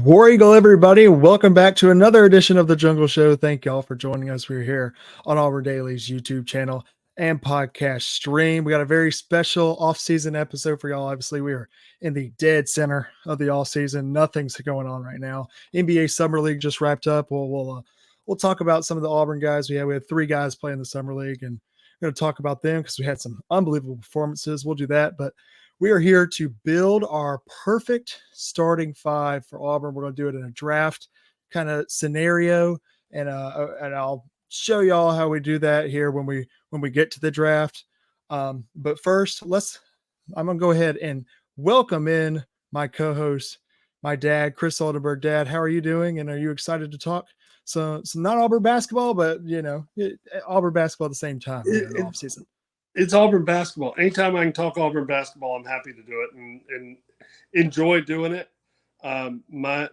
War Eagle, everybody. Welcome back to another edition of the Jungle Show. Thank y'all for joining us. We're here on Auburn Daily's YouTube channel and podcast stream. We got a very special off-season episode for y'all. Obviously, we are in the dead center of the off-season. Nothing's going on right now. NBA Summer League just wrapped up. We'll talk about some of the Auburn guys. We had 3 guys playing the Summer League, and we're going to talk about them because we had some unbelievable performances. We'll do that, but we are here to build our perfect starting 5 for Auburn. We're going to do it in a draft kind of scenario, and I'll show y'all how we do that here when we get to the draft. But first, I'm going to go ahead and welcome in my co-host, my dad, Chris Oldenburg. Dad, how are you doing? And are you excited to talk some not Auburn basketball, but Auburn basketball at the same time in the off season? It's Auburn basketball. Anytime I can talk Auburn basketball, I'm happy to do it and enjoy doing it. My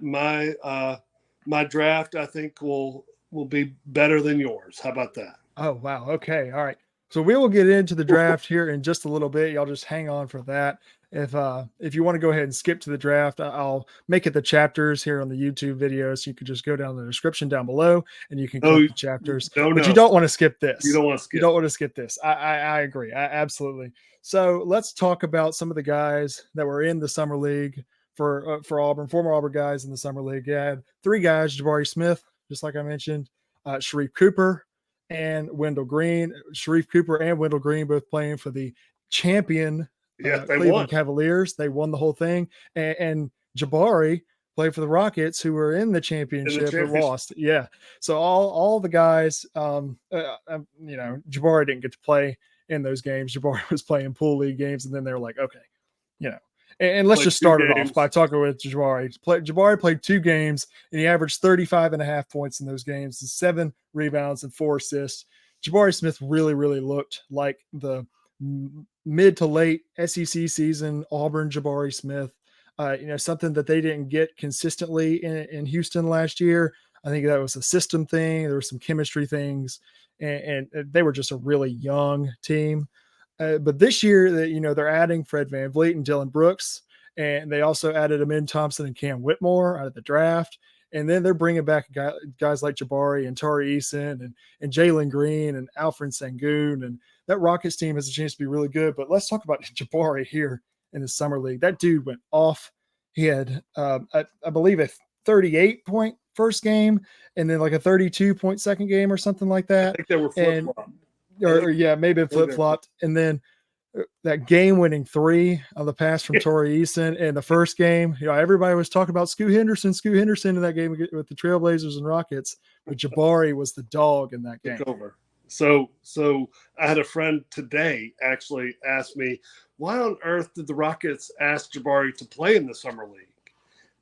draft, I think, will be better than yours. How about that? Oh, wow. Okay. All right. So we will get into the draft here in just a little bit. Y'all just hang on for that. If you want to go ahead and skip to the draft, I'll make it the chapters here on the YouTube video. So you can just go down the description down below and you can click the chapters. But you don't want to skip this. You don't want to skip. You don't want to skip this. I agree. Absolutely. So let's talk about some of the guys that were in the Summer League for Auburn, former Auburn guys in the Summer League. You had 3 guys: JABARI Smith, just like I mentioned, SHARIFE Cooper, and Wendell Green. SHARIFE Cooper and Wendell Green both playing for the champion Cleveland Cavaliers. They won the whole thing. And JABARI played for the Rockets, who were in the championship but lost. Yeah. So all the guys, JABARI didn't get to play in those games. JABARI was playing pool league games, and then they were like, okay, and let's just start it off by talking with JABARI. JABARI played 2 games, and he averaged 35.5 points in those games, 7 rebounds and 4 assists. JABARI Smith really, really looked like the mid to late SEC season Auburn JABARI Smith. Something that they didn't get consistently in Houston last year. I think that was a system thing. There were some chemistry things, and they were just a really young team. But this year, they're adding Fred VanVleet and Dylan Brooks, and they also added Amin Thompson and Cam Whitmore out of the draft. And then they're bringing back guys like JABARI and Tari Eason and JAYLIN Green and Alfred Sengun. And that Rockets team has a chance to be really good. But let's talk about JABARI here in the Summer League. That dude went off. He had, I believe, a 38-point first game and then like a 32-point second game or something like that. I think they were flip-flopped. Maybe flip-flopped. And then that game-winning 3 on the pass from Tari Eason in the first game. Everybody was talking about Scoot Henderson in that game with the Trailblazers and Rockets, but JABARI was the dog in that game. Over. So I had a friend today actually ask me, why on earth did the Rockets ask JABARI to play in the Summer League?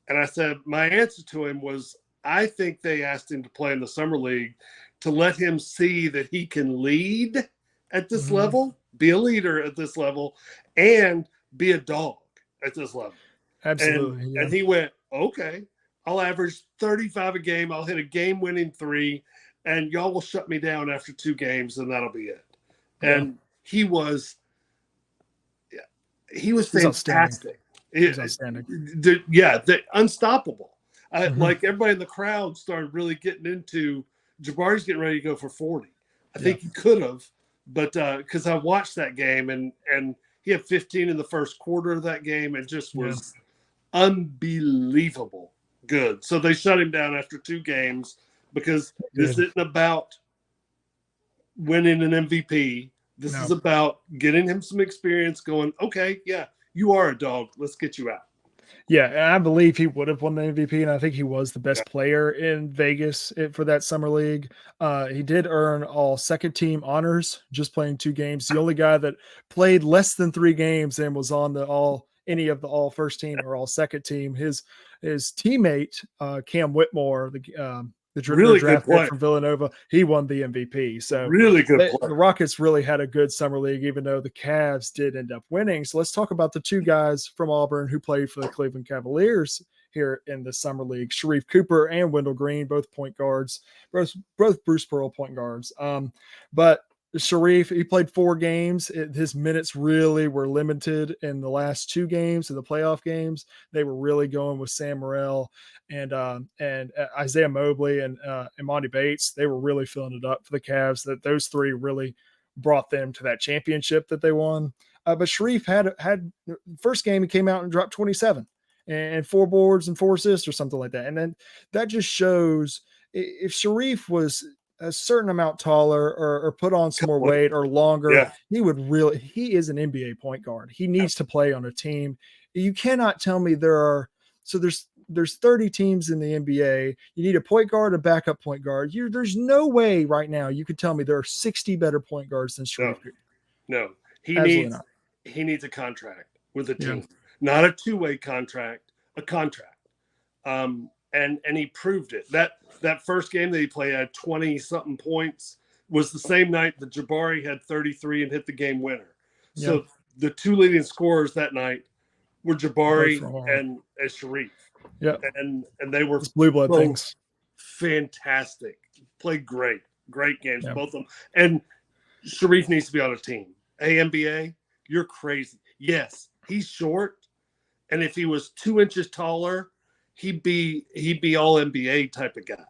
And I said, my answer to him was, I think they asked him to play in the Summer League to let him see that he can lead at this level, be a leader at this level, and be a dog at this level. Absolutely. And he went, okay, I'll average 35 a game. I'll hit a game-winning 3, and y'all will shut me down after 2 games, and that'll be it. Yeah. And he was fantastic. He was outstanding. Unstoppable. Like everybody in the crowd started really getting into JABARI's getting ready to go for 40. I think he could have, but because I watched that game and he had 15 in the first quarter of that game and just was unbelievable good. So they shut him down after 2 games because this isn't about winning an MVP. This is about getting him some experience going, okay, you are a dog. Let's get you out. Yeah, and I believe he would have won the MVP, and I think he was the best player in Vegas for that Summer League. He did earn all second-team honors just playing 2 games. The only guy that played less than 3 games and was on any of the all first team or all second team. His teammate, Cam Whitmore, the really draft pick from Villanova, he won the MVP. So really good play. The Rockets really had a good Summer League, even though the Cavs did end up winning. So let's talk about the 2 guys from Auburn who played for the Cleveland Cavaliers here in the Summer League: SHARIFE Cooper and Wendell Green, both point guards, both Bruce Pearl point guards. But Sharif, he played 4 games. His minutes really were limited in the last 2 games, in the playoff games. They were really going with Sam Morrell and Isaiah Mobley and Monty Bates. They were really filling it up for the Cavs. That those 3 really brought them to that championship that they won. But Sharif had first game, he came out and dropped 27 and 4 boards and 4 assists or something like that. And then that just shows if Sharif was a certain amount taller or put on some more weight or longer, he is an NBA point guard. He needs to play on a team. You cannot tell me there's 30 teams in the NBA. You need a point guard, a backup point guard. There's no way right now you could tell me there are 60 better point guards than Sharif. No. He needs a contract with a team, not a 2-way contract, a contract. And he proved it. That first game that he played had 20-something points was the same night that JABARI had 33 and hit the game winner. So the 2 leading scorers that night were JABARI and Sharif. Yeah. And they were blue blood things. Fantastic. Played great games, both of them. And Sharif needs to be on a team. NBA, you're crazy. Yes, he's short. And if he was 2 inches taller, he'd be all NBA type of guy.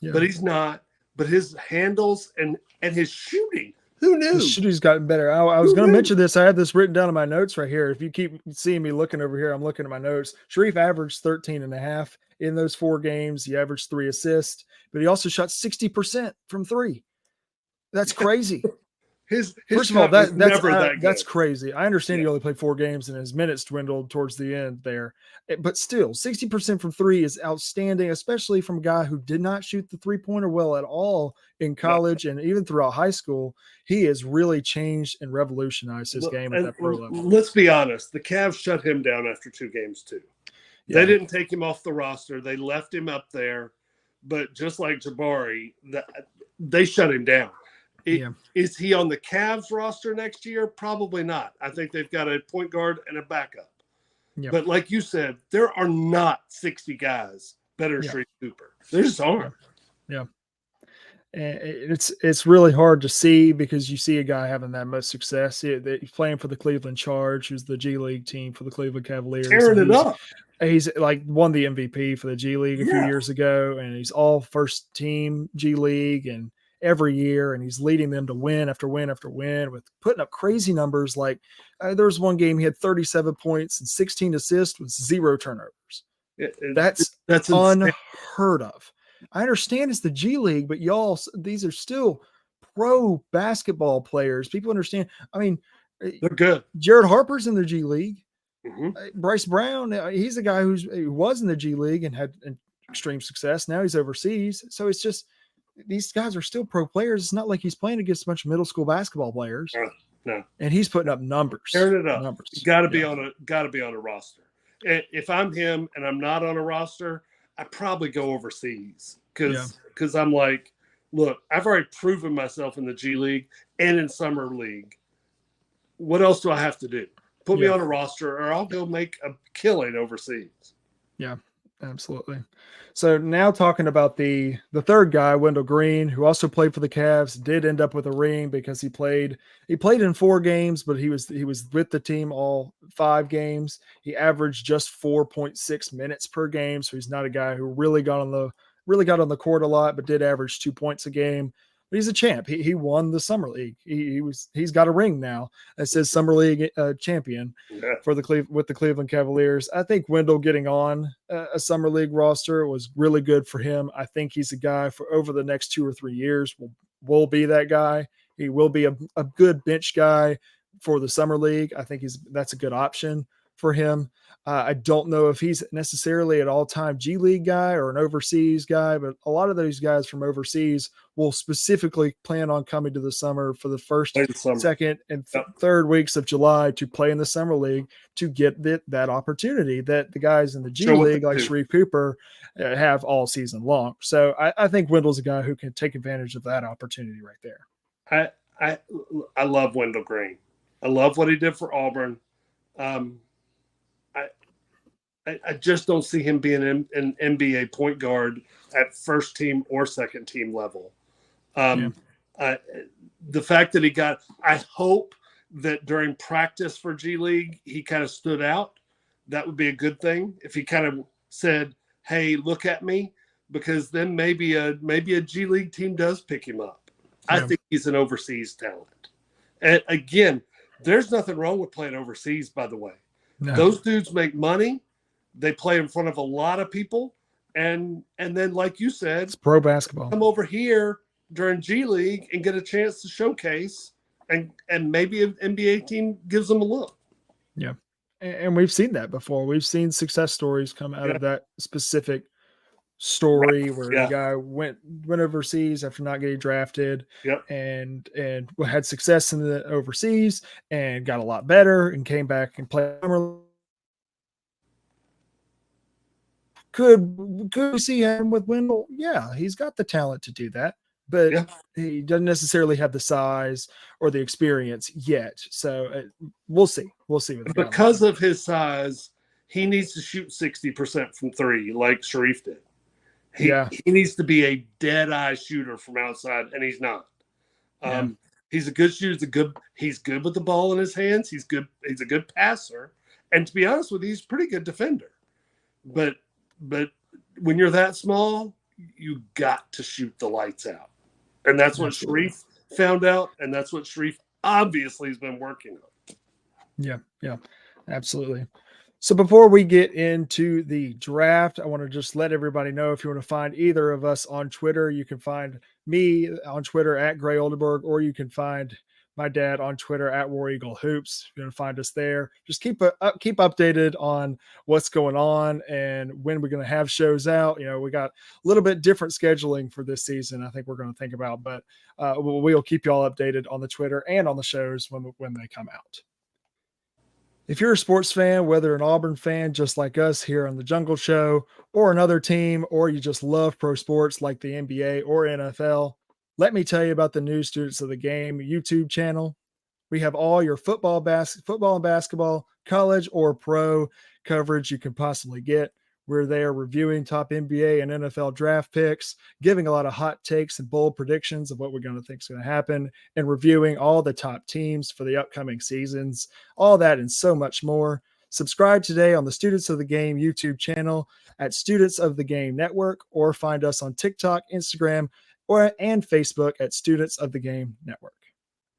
But he's not. But his handles and his shooting, who knew? His shooting's gotten better. I was going to mention this. I had this written down in my notes right here. If you keep seeing me looking over here, I'm looking at my notes. Sharif averaged 13.5 in those 4 games. He averaged 3 assists, but he also shot 60% from 3. That's crazy. First of all, that's crazy. I understand he only played 4 games and his minutes dwindled towards the end there, but still 60% from 3 is outstanding, especially from a guy who did not shoot the 3-pointer well at all in college and even throughout high school. He has really changed and revolutionized his game at that pro level. Let's be honest. The Cavs shut him down after 2 games too. They didn't take him off the roster. They left him up there, but just like JABARI, they shut him down. Is he on the Cavs roster next year? Probably not. I think they've got a point guard and a backup. But like you said, there are not 60 guys better than Sharif Cooper. There just aren't. And it's really hard to see because you see a guy having that much success. He's playing for the Cleveland Charge, who's the G League team for the Cleveland Cavaliers. Tearing it up. He's like won the MVP for the G League a few years ago, and he's all first team G League and every year, and he's leading them to win after win after win with putting up crazy numbers. Like there was one game he had 37 points and 16 assists with 0 turnovers. That's unheard of. I understand it's the G League, but these are still pro basketball players. People understand. I mean, they're good. Jared Harper's in the G League. Bryce Brown, he's a guy who was in the G League and had extreme success. Now he's overseas. So it's just, these guys are still pro players. It's not like he's playing against a bunch of middle school basketball players. No. And he's putting up numbers. Tearing it up. Got to be on a roster. If I'm him and I'm not on a roster, I probably go overseas because I'm like, look, I've already proven myself in the G League and in Summer League. What else do I have to do? Put me on a roster or I'll go make a killing overseas. Yeah, absolutely. So now talking about the third guy, Wendell Green, who also played for the Cavs, did end up with a ring because he played in 4 games, but he was with the team all 5 games. He averaged just 4.6 minutes per game, so he's not a guy who really got on the court a lot, but did average 2 points a game. But he's a champ. He won the Summer League. He's got a ring now that says Summer League champion with the Cleveland Cavaliers. I think Wendell getting on a Summer League roster was really good for him. I think he's a guy for over the next 2 or 3 years will be that guy. He will be a good bench guy for the Summer League. I think that's a good option for him. I don't know if he's necessarily an all-time G League guy or an overseas guy, but a lot of those guys from overseas will specifically plan on coming to the summer for the first, second, and third weeks of July to play in the Summer League to get that opportunity that the guys in the G League, like Sharif Cooper, have all season long. So I think Wendell's a guy who can take advantage of that opportunity right there. I love Wendell Green. I love what he did for Auburn. I just don't see him being an NBA point guard at first team or second team level. The fact that he got, I hope that during practice for G League, he kind of stood out. That would be a good thing if he kind of said, hey, look at me, because then maybe a G League team does pick him up. Yeah. I think he's an overseas talent. And again, there's nothing wrong with playing overseas, by the way. No. Those dudes make money. They play in front of a lot of people. And then, like you said, it's pro basketball. Come over here during G League and get a chance to showcase, and maybe an NBA team gives them a look. Yeah. And we've seen that before. We've seen success stories come out of that specific story where the guy went overseas after not getting drafted and had success in the overseas and got a lot better and came back and played. Could we see him with Wendell? Yeah, he's got the talent to do that, but he doesn't necessarily have the size or the experience yet. So we'll see. We'll see. Because of his size, he needs to shoot 60% from three, like SHARIFE did. He needs to be a dead-eye shooter from outside, and he's not. He's a good shooter. He's good with the ball in his hands. He's good. He's a good passer, and to be honest with you, he's a pretty good defender. But when you're that small, you got to shoot the lights out. And that's what SHARIFE found out, and that's what SHARIFE obviously has been working on. Yeah, absolutely. So before we get into the draft, I want to just let everybody know, if you want to find either of us on Twitter, you can find me on Twitter at Gray Oldenburg, or you can find my dad on Twitter at War Eagle Hoops. You're going to find us there. Just keep updated on what's going on and when we're going to have shows out. You know, we got a little bit different scheduling for this season, I think we're going to think about, but we'll keep you all updated on the Twitter and on the shows when they come out. If you're a sports fan, whether an Auburn fan just like us here on the Jungle Show, or another team, or you just love pro sports like the NBA or NFL, let me tell you about the new Students of the Game YouTube channel. We have all your football and basketball, college or pro coverage you can possibly get. We're there reviewing top NBA and NFL draft picks, giving a lot of hot takes and bold predictions of what we're going to think is going to happen, and reviewing all the top teams for the upcoming seasons, all that and so much more. Subscribe today on the Students of the Game YouTube channel at Students of the Game Network, or find us on TikTok, Instagram, and Facebook at Students of the Game Network.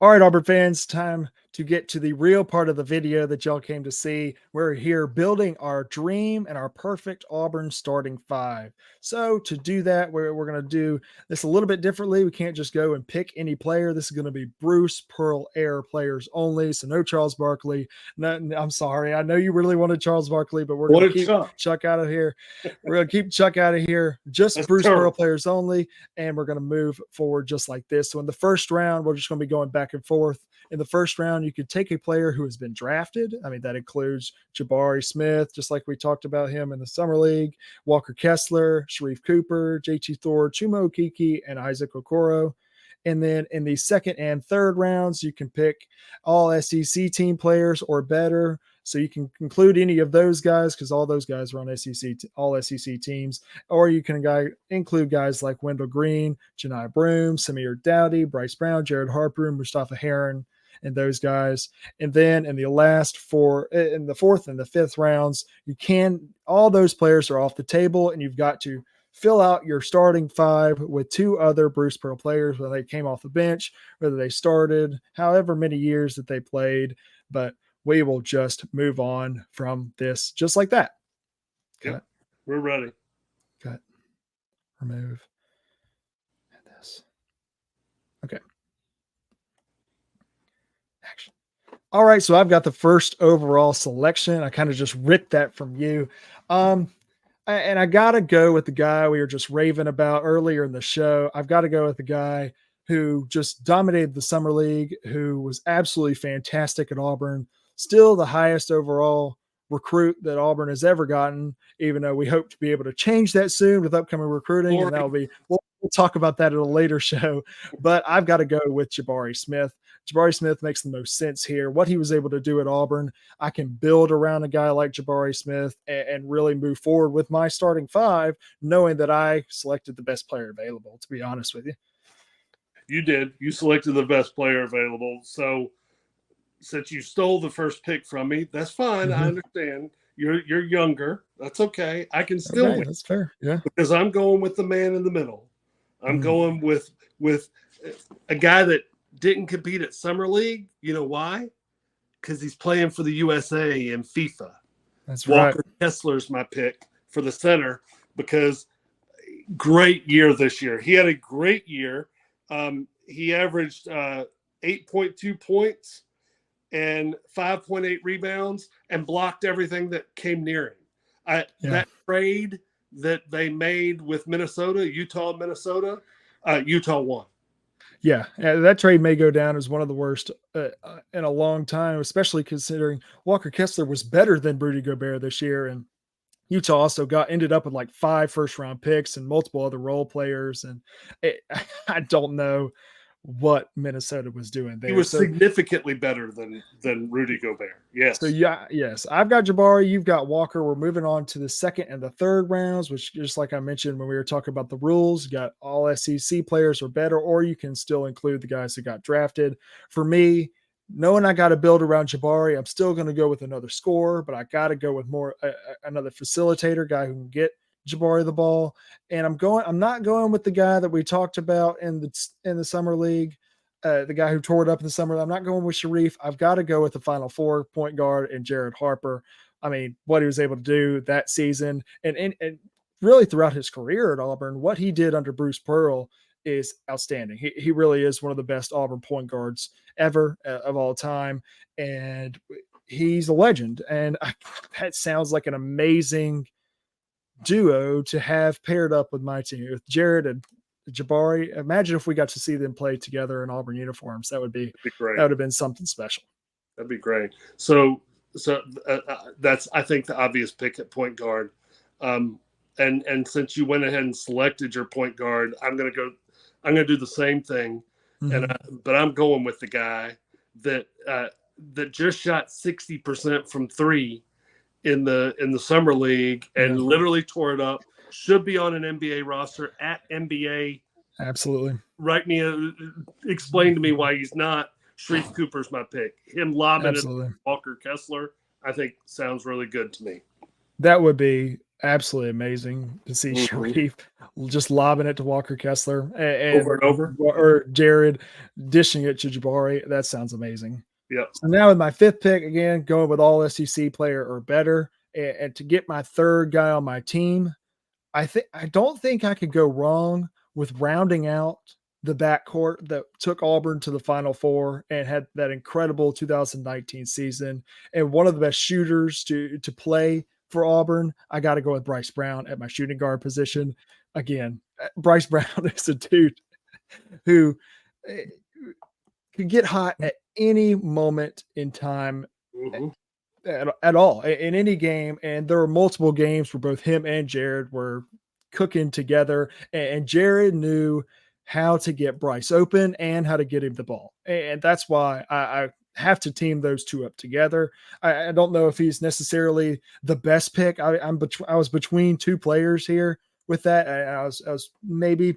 All right, Auburn fans, time to get to the real part of the video that y'all came to see. We're here building our dream and our perfect Auburn starting five. So to do that, we're going to do this a little bit differently. We can't just go and pick any player. This is going to be Bruce Pearl Air players only. So no Charles Barkley. No, I'm sorry. I know you really wanted Charles Barkley, but we're going to keep Chuck out of here. We're going to keep Chuck out of here. Just That's Bruce Pearl players only. And we're going to move forward just like this. So in the first round, we're just going to be going back and forth. In the first round, you could take a player who has been drafted. I mean, that includes JABARI Smith, just like we talked about him in the Summer League, Walker Kessler, Sharife Cooper, JT Thor, CHUMA OKEKE, and Isaac Okoro. And then in the second and third rounds, you can pick all SEC team players or better. So you can include any of those guys, because all those guys are on all SEC teams. Or you can include guys like Wendell Green, Janai Broome, Samir Dowdy, Bryce Brown, Jared Harper, Mustafa Heron, and those guys. And then in the in the fourth and the fifth rounds, all those players are off the table, and you've got to fill out your starting five with two other Bruce Pearl players, whether they came off the bench, whether they started, however many years that they played. But we will just move on from this just like that. Yep, we're ready. Cut. Remove. And this. Okay. Action. All right, so I've got the first overall selection. I kind of just ripped that from you. And I got to go with the guy we were just raving about earlier in the show. I've got to go with the guy who just dominated the Summer League, who was absolutely fantastic at Auburn, still the highest overall recruit that Auburn has ever gotten, even though we hope to be able to change that soon with upcoming recruiting. And that'll be, we'll talk about that at a later show. But I've got to go with JABARI Smith. JABARI Smith makes the most sense here. What he was able to do at Auburn, I can build around a guy like JABARI Smith and really move forward with my starting five, knowing that I selected the best player available, to be honest with you. You did. You selected the best player available. So since you stole the first pick from me, that's fine. I understand. You're younger. That's okay. I can still win. That's fair. Yeah. Because I'm going with the man in the middle. I'm going with a guy that didn't compete at Summer League. You know why? Because he's playing for the USA in FIFA. That's Walker right. Kessler's my pick for the center because great year this year. He had a great year. He averaged 8.2 points and 5.8 rebounds and blocked everything that came near him. That trade that they made with Minnesota, Utah won. Yeah, that trade may go down as one of the worst in a long time, especially considering Walker Kessler was better than Rudy Gobert this year, and Utah also ended up with like 5 first-round picks and multiple other role players, and I don't know what Minnesota was doing there. He was significantly better than Rudy Gobert. Yes. So yes, I've got Jabari, you've got Walker. We're moving on to the second and the third rounds, which, just like I mentioned when we were talking about the rules, you got all SEC players or better, or you can still include the guys that got drafted. For me, knowing I got to build around Jabari, I'm still going to go with another scorer, but I got to go with more another facilitator, guy who can get Jabari the ball. And I'm not going with the guy that we talked about in the summer league, the guy who tore it up in the summer. I'm not going with SHARIFE. I've got to go with the Final Four point guard and Jared Harper. I mean, what he was able to do that season and really throughout his career at Auburn, what he did under Bruce Pearl is outstanding. He really is one of the best Auburn point guards ever of all time. And he's a legend. And that sounds like an amazing duo to have paired up with my team, with Jared and Jabari. Imagine if we got to see them play together in Auburn uniforms. That would be great. That would have been something special. That'd be great. So that's, I think, the obvious pick at point guard. And since you went ahead and selected your point guard, I'm going to do the same thing. But I'm going with the guy that just shot 60% from 3 in the summer league and literally tore it up. Should be on an NBA roster at NBA. Absolutely. Explain to me why he's not. Sharife Cooper's my pick. Him lobbing it Walker Kessler, I think sounds really good to me. That would be absolutely amazing to see Sharife just lobbing it to Walker Kessler and over and over, or Jared dishing it to Jabari. That sounds amazing. Yeah. So now with my 5th pick, again, going with all SEC player or better, and to get my 3rd guy on my team, I don't think I could go wrong with rounding out the backcourt that took Auburn to the Final Four and had that incredible 2019 season and one of the best shooters to play for Auburn. I got to go with Bryce Brown at my shooting guard position. Again, Bryce Brown is a dude who could get hot at any moment in time at all in any game. And there were multiple games where both him and Jared were cooking together, and Jared knew how to get Bryce open and how to get him the ball. And that's why I have to team those two up together. I don't know if he's necessarily the best pick. I was between 2 players here with that. I was maybe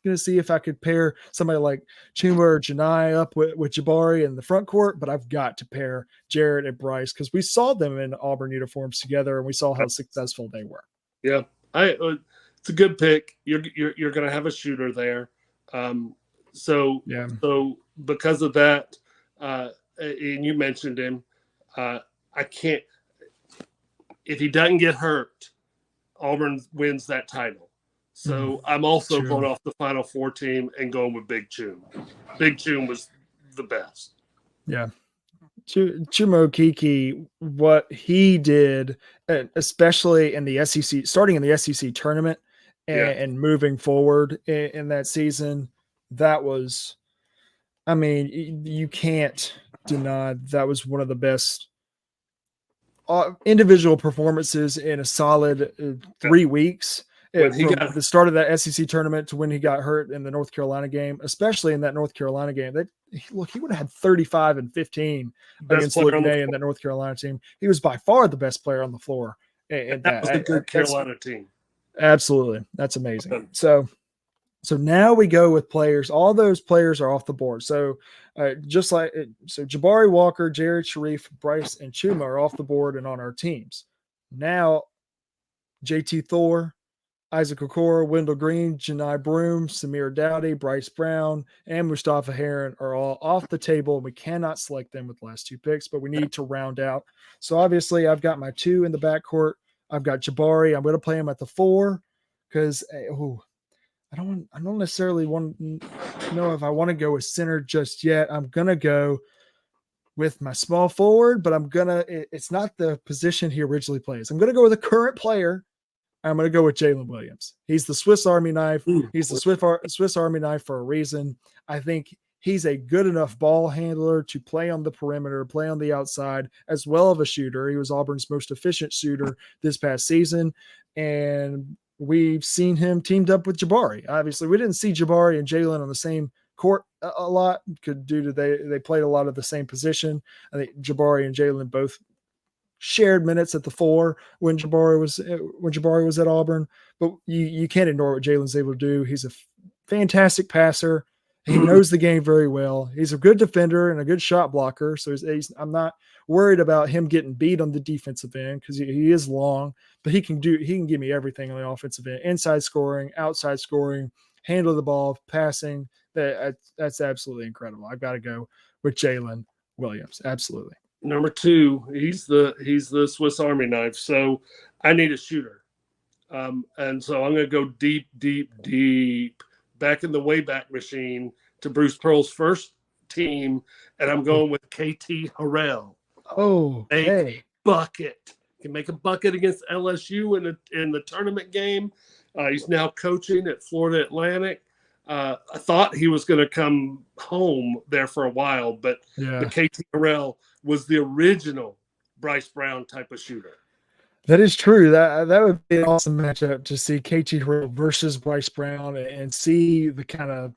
going to see if I could pair somebody like Chuma or Janai up with Jabari in the front court, but I've got to pair Jared and Bryce because we saw them in Auburn uniforms together and we saw how successful they were. Yeah, it's a good pick. You're going to have a shooter there. So because of that, and you mentioned him, I can't, if he doesn't get hurt, Auburn wins that title. So I'm also going off the Final Four team and going with Big Chum. Big Chum was the best. Yeah. Chuma OKEKE, what he did, especially in the SEC, starting in the SEC tournament and moving forward in that season, that was, I mean, you can't deny that was one of the best individual performances in a solid 3 weeks. From the start of that SEC tournament to when he got hurt in the North Carolina game, especially in that North Carolina game, he would have had 35 and 15 against Luke May in that North Carolina team. He was by far the best player on the floor. And that was a good Carolina team. Absolutely. That's amazing. So So now we go with players. All those players are off the board. So Jabari Walker, Jared Sharif, Bryce, and Chuma are off the board and on our teams. Now, JT Thor, Isaac Okoro, Wendell Green, Janai Broom, Samir Dowdy, Bryce Brown, and Mustafa Heron are all off the table. We cannot select them with the last 2 picks, but we need to round out. So obviously, I've got my 2 in the backcourt. I've got Jabari. I'm going to play him at the 4 because I don't necessarily want to know if I want to go with center just yet. I'm going to go with my small forward, but it's not the position he originally plays. I'm going to go with a current player. I'm going to go with JAYLIN Williams. He's the Swiss Army knife. He's the Swiss Army knife for a reason. I think he's a good enough ball handler to play on the perimeter, play on the outside, as well as a shooter. He was Auburn's most efficient shooter this past season. And we've seen him teamed up with Jabari. Obviously, we didn't see Jabari and JAYLIN on the same court a lot due to they played a lot of the same position. I think Jabari and JAYLIN both shared minutes at the 4 when Jabari was at Auburn, but you can't ignore what JAYLIN's able to do. He's a fantastic passer. He knows the game very well. He's a good defender and a good shot blocker. So I'm not worried about him getting beat on the defensive end because he is long, but he can give me everything on the offensive end: inside scoring, outside scoring, handle the ball, passing. That's absolutely incredible. I've got to go with JAYLIN Williams. Absolutely. Number 2, he's the Swiss Army knife. So I need a shooter. And so I'm going to go deep back in the Wayback Machine to Bruce Pearl's first team. And I'm going with KT HARRELL. Oh, hey. Bucket. Can make a bucket against LSU in the tournament game. He's now coaching at Florida Atlantic. I thought he was going to come home there for a while, but KT HARRELL was the original Bryce Brown type of shooter. That is true. That would be an awesome matchup to see KT HARRELL versus Bryce Brown and see the kind of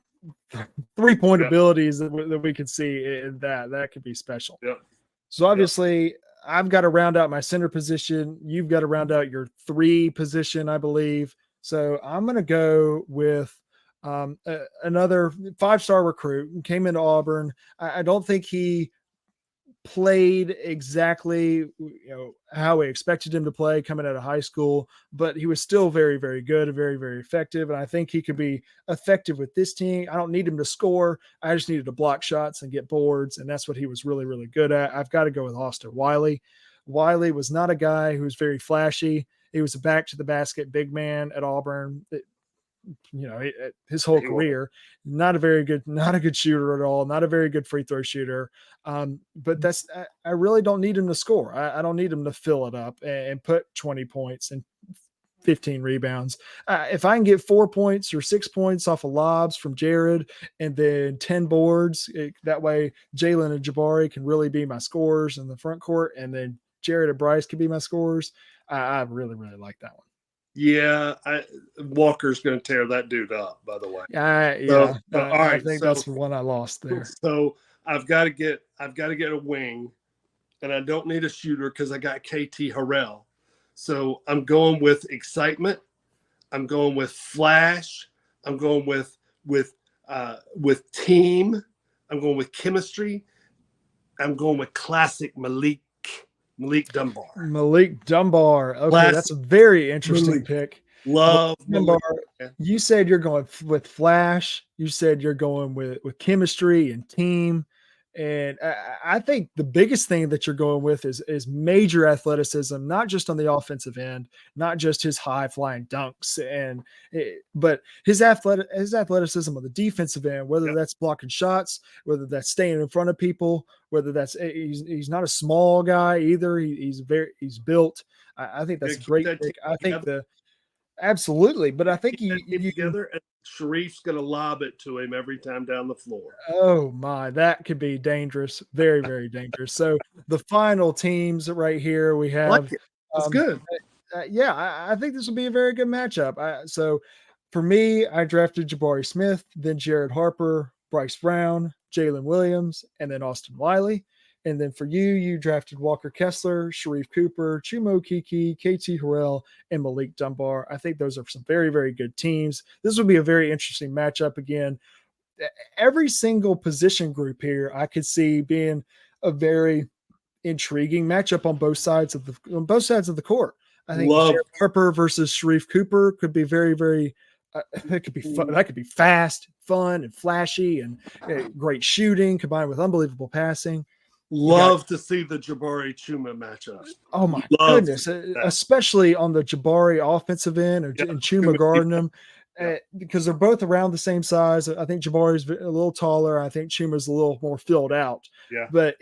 3-point abilities that we could see in that. That could be special. Yep. So obviously, I've got to round out my center position. You've got to round out your 3 position, I believe. So I'm going to go with another 5-star recruit. Came into Auburn. I don't think he played exactly how we expected him to play coming out of high school, but he was still very, very good and very, very effective. And I think he could be effective with this team. I don't need him to score. I just needed to block shots and get boards. And that's what he was really, really good at. I've got to go with Austin Wiley. Wiley was not a guy who was very flashy. He was a back to the basket big man at Auburn. His whole career, not a good shooter at all, not a very good free throw shooter. But I really don't need him to score. I don't need him to fill it up and put 20 points and 15 rebounds. If I can get 4 points or 6 points off of lobs from Jared and then 10 boards, that way JAYLIN and Jabari can really be my scorers in the front court, and then Jared and Bryce can be my scorers. I really, really like that one. Yeah, Walker's going to tear that dude up, by the way. All right, I think that's the one I lost there. So I've got to get a wing, and I don't need a shooter because I got KT HARRELL. So I'm going with excitement. I'm going with flash. I'm going with team. I'm going with chemistry. I'm going with classic Malik Dunbar. Okay, that's a very interesting pick. Love Dunbar. You said you're going with flash. You said you're going with chemistry and team. And I think the biggest thing that you're going with is major athleticism, not just on the offensive end, not just his high flying dunks, but his athleticism on the defensive end, whether that's blocking shots, whether that's staying in front of people, whether that's he's not a small guy either. He's built. I think that's a great pick. I think absolutely, but I think you together. And Sharife's going to lob it to him every time down the floor. Oh my, that could be dangerous. Very, very dangerous. So the final teams right here we have. That's good. I think this will be a very good matchup. So for me, I drafted Jabari Smith, then Jared Harper, Bryce Brown, JAYLIN Williams, and then Austin Wiley. And then for you, you drafted Walker Kessler, Sharif Cooper, CHUMA OKEKE, KT Harrell, and Malik Dunbar. I think those are some very, very good teams. This would be a very interesting matchup again. Every single position group here I could see being a very intriguing matchup on both sides of the court. I think Harper versus Sharif Cooper could be very, very it could be fun. That could be fast, fun, and flashy, and great shooting combined with unbelievable passing. Love to see the Jabari Chuma matchup. Oh my goodness, especially on the Jabari offensive end and Chuma guarding them. Because they're both around the same size. I think Jabari's a little taller. I think Chuma's a little more filled out. Yeah. But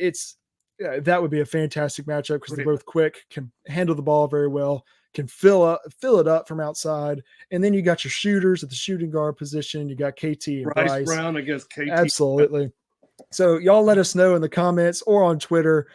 that would be a fantastic matchup because they're both quick, can handle the ball very well, can fill it up from outside. And then you got your shooters at the shooting guard position. You got KT and Bryce Brown against KT. Absolutely. So y'all let us know in the comments or on Twitter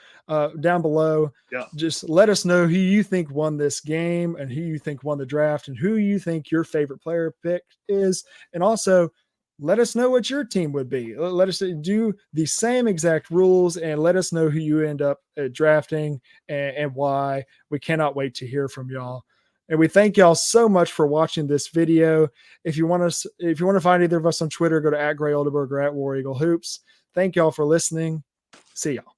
down below. Yeah. Just let us know who you think won this game and who you think won the draft and who you think your favorite player pick is. And also let us know what your team would be. Let us do the same exact rules and let us know who you end up drafting and why. We cannot wait to hear from y'all. And we thank y'all so much for watching this video. If you want to find either of us on Twitter, go to @GrayOldenburg or @WarEagleHoops. Thank y'all for listening. See y'all.